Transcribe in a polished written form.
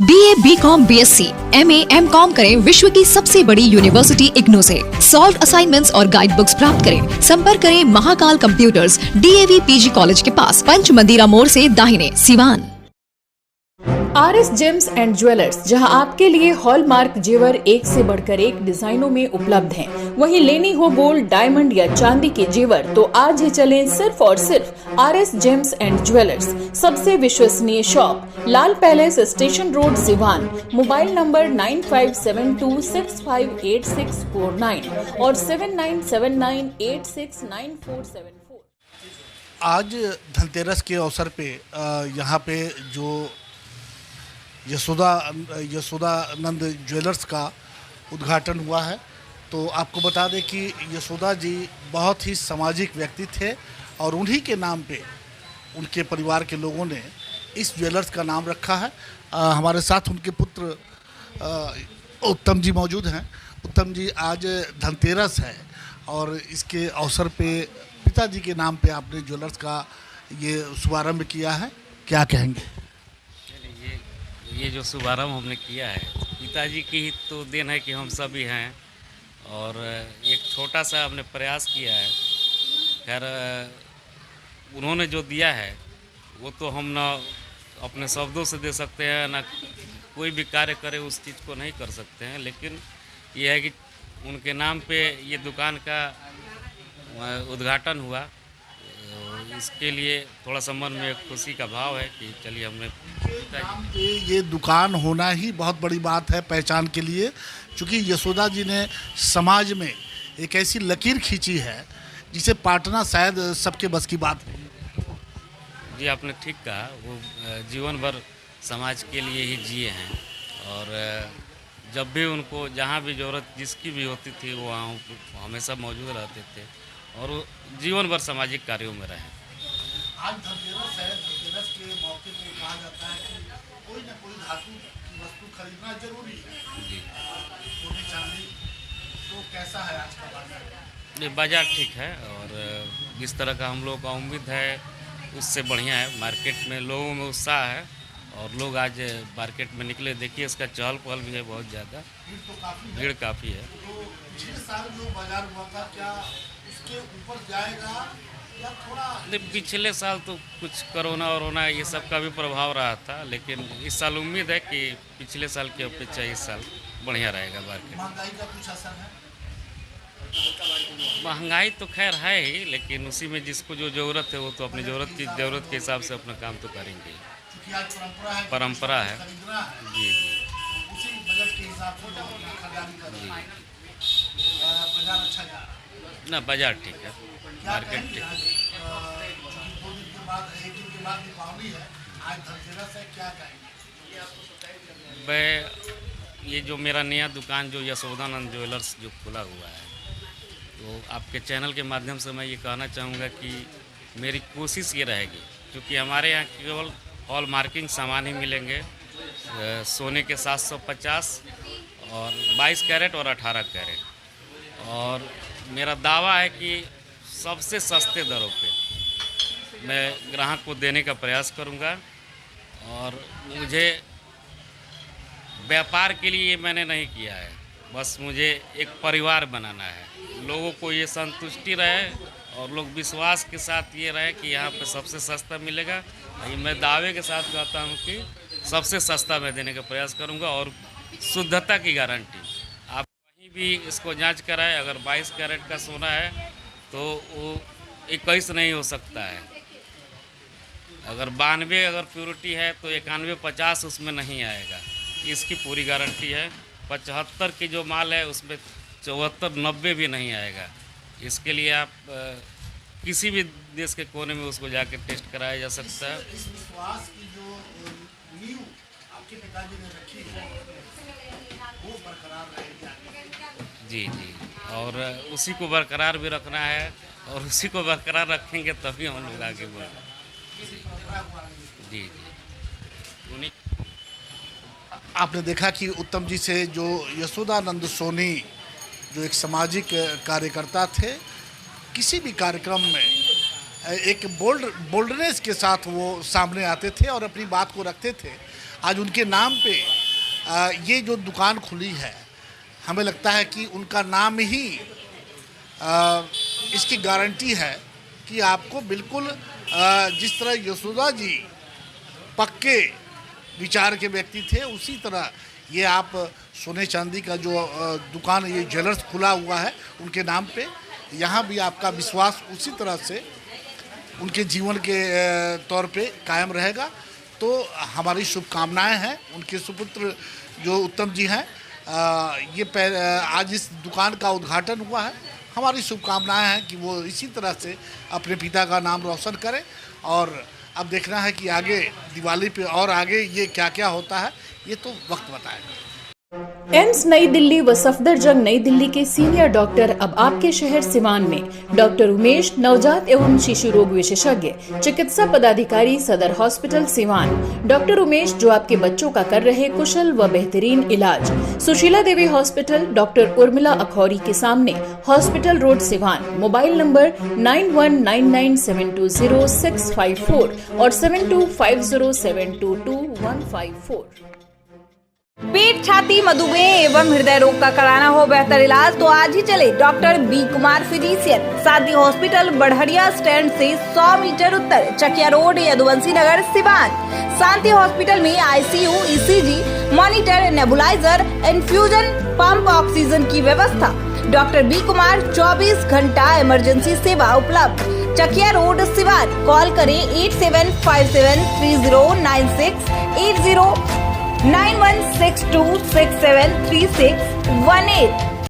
BA, BCom, BSc, MA, MCom करें विश्व की सबसे बड़ी यूनिवर्सिटी इग्नू से। सॉल्व असाइनमेंट्स और गाइड बुक्स प्राप्त करें। संपर्क करें Mahakal computers, DAV PG college के पास, पंच मंदिरा मोड़ से दाहिने, Siwan. RS James and jewellers, जहां आपके लिए हॉलमार्क जेवर एक से बढ़कर एक डिजाइनों में उपलब्ध हैं। वहीं लेनी हो गोल्ड, डायमंड या चांदी के जेवर तो आज ही चलें सिर्फ और सिर्फ RS जेम्स एंड ज्वेलर्स। सबसे विश्वसनीय shop, Lal palace, station road, Siwan. Mobile number 9572658649 और 7979869474। आज धनतेरस के अवसर पे यहाँ पे जो यशोदानंद ज्वेलर्स का उद्घाटन हुआ है। तो आपको बता दें कि यशोदा जी बहुत ही सामाजिक व्यक्ति थे और उन्हीं के नाम पे उनके परिवार के लोगों ने इस ज्वेलर्स का नाम रखा है। हमारे साथ उनके पुत्र उत्तम जी मौजूद हैं। उत्तम जी, आज धनतेरस है और इसके अवसर पे पिताजी के नाम पे आपने ज्वेलर्स का ये शुभारंभ किया है, क्या कहेंगे? ये जो शुभारंभ हमने किया है, पिताजी की ही तो देन है कि हम सभी हैं और एक छोटा सा हमने प्रयास किया है। खैर, उन्होंने जो दिया है वो तो हम ना अपने शब्दों से दे सकते हैं, ना कोई भी कार्य करे उस चीज़ को नहीं कर सकते हैं, लेकिन ये है कि उनके नाम पे ये दुकान का उद्घाटन हुआ। इसके लिए थोड़ा सा मन में खुशी का भाव है कि चलिए हमने ये दुकान होना ही बहुत बड़ी बात है पहचान के लिए, क्योंकि यशोदा जी ने समाज में एक ऐसी लकीर खींची है जिसे पाटना शायद सबके बस की बात नहीं। जी, आपने ठीक कहा। वो जीवन भर समाज के लिए ही जिए हैं और जब भी उनको जहाँ भी ज़रूरत जिसकी भी होती थी वो वहाँ हमेशा मौजूद रहते थे और वो जीवन भर सामाजिक कार्यों में रहे। आज धनतेरस है, धनतेरस के मौके पे कहा जाता है कि कोई ना कोई धातु की वस्तु खरीदना जरूरी है। जी, सोने चांदी, तो कैसा है आज का बाजार? ये बाज़ार ठीक है और जिस तरह का हम लोग का उम्मीद है उससे बढ़िया है। मार्केट में लोगों में उत्साह है और लोग आज मार्केट में निकले, देखिए इसका चहल पहल भी है, बहुत ज़्यादा भीड़ काफ़ी है। तो पिछले साल जो बाजार हुआ था, क्या उसके ऊपर जाएगा या थोड़ा? पिछले साल तो कुछ कोरोना ये सब का भी प्रभाव रहा था, लेकिन इस साल उम्मीद है कि पिछले साल की अपेक्षा इस साल बढ़िया रहेगा मार्केट। महंगाई का कुछ असर है? महंगाई तो खैर है ही, लेकिन उसी में जिसको जो ज़रूरत है वो तो अपनी ज़रूरत के हिसाब से अपना काम तो करेंगे। क्योंकि आज परंपरा है। खरीदना है, जी जी उसी बजट के हिसाब से लोग अपना खरीदारी कर रहे हैं। बाजार अच्छा जा रहा है। ना, बाजार ठीक है, क्या मार्केट कहेंगे ठीक। आज, 2 दिन के बाद, 1 दिन के बाद दीपावली है, आज धनतेरस है, क्या कहेंगे? मैं ये जो मेरा नया दुकान जो यशोदानंद ज्वेलर्स जो खुला हुआ है, तो आपके चैनल के माध्यम से मैं ये कहना चाहूँगा कि मेरी कोशिश ये रहेगी, क्योंकि हमारे यहाँ केवल हॉल मार्किंग सामान ही मिलेंगे, सोने के 750 और 22 कैरेट और 18 कैरेट, और मेरा दावा है कि सबसे सस्ते दरों पे मैं ग्राहक को देने का प्रयास करूँगा। और मुझे व्यापार के लिए ये मैंने नहीं किया है, बस मुझे एक परिवार बनाना है, लोगों को ये संतुष्टि रहे और लोग विश्वास के साथ ये रहे कि यहाँ पे सबसे सस्ता मिलेगा। ये मैं दावे के साथ कहता हूँ कि सबसे सस्ता मैं देने का प्रयास करूँगा और शुद्धता की गारंटी। आप कहीं भी इसको जांच कराएं, अगर 22 कैरेट का सोना है तो वो 21 नहीं हो सकता है, अगर 92 अगर प्योरिटी है तो 91-50 उसमें नहीं आएगा, इसकी पूरी गारंटी है। 75 की जो माल है उसमें 74-90 भी नहीं आएगा। इसके लिए आप किसी भी देश के कोने में उसको जाके टेस्ट कराया जा सकता है। इस विश्वास की जो नींव आपके पिताजी ने रखी है वो बरकरार रहेगी आगे। जी जी, और उसी को बरकरार भी रखना है और उसी को बरकरार रखेंगे तभी हम लोग आगे बढ़ेंगे। जी जी, उन्हीं आपने देखा कि उत्तम जी से जो यशोदानंद सोनी जो एक सामाजिक कार्यकर्ता थे, किसी भी कार्यक्रम में एक बोल्डनेस के साथ वो सामने आते थे और अपनी बात को रखते थे। आज उनके नाम पे ये जो दुकान खुली है, हमें लगता है कि उनका नाम ही इसकी गारंटी है कि आपको बिल्कुल जिस तरह यशोदा जी पक्के विचार के व्यक्ति थे, उसी तरह ये आप सोने चांदी का जो दुकान, ये ज्वेलर्स खुला हुआ है उनके नाम पे, यहाँ भी आपका विश्वास उसी तरह से उनके जीवन के तौर पे कायम रहेगा। तो हमारी शुभकामनाएं हैं। उनके सुपुत्र जो उत्तम जी हैं, आज इस दुकान का उद्घाटन हुआ है। हमारी शुभकामनाएं हैं कि वो इसी तरह से अपने पिता का नाम रोशन करें। और अब देखना है कि आगे दिवाली पे और आगे ये क्या क्या होता है, ये तो वक्त बताएगा। एम्स नई दिल्ली व सफदरजंग नई दिल्ली के सीनियर डॉक्टर अब आपके शहर सिवान में। डॉक्टर उमेश, नवजात एवं शिशु रोग विशेषज्ञ, चिकित्सा पदाधिकारी, सदर हॉस्पिटल सिवान। डॉक्टर उमेश जो आपके बच्चों का कर रहे कुशल व बेहतरीन इलाज। सुशीला देवी हॉस्पिटल, डॉक्टर उर्मिला अखौरी के सामने, hospital road Siwan. Mobile number 9199720654 और 7250722154। पेट, छाती, मधुमेह एवं हृदय रोग का कराना हो बेहतर इलाज तो आज ही चले डॉक्टर बी कुमार फिजिशियन, शांति हॉस्पिटल, बढ़हरिया स्टैंड से 100 मीटर उत्तर, चकिया रोड, यदुवंशी नगर, सिवान। शांति हॉस्पिटल में ICU, ECG, monitor, nebuliser, infusion pump, oxygen की व्यवस्था। डॉक्टर बी कुमार 24 घंटा इमरजेंसी सेवा उपलब्ध। चकिया रोड, सिवान। कॉल करें 8757309680 9162673618।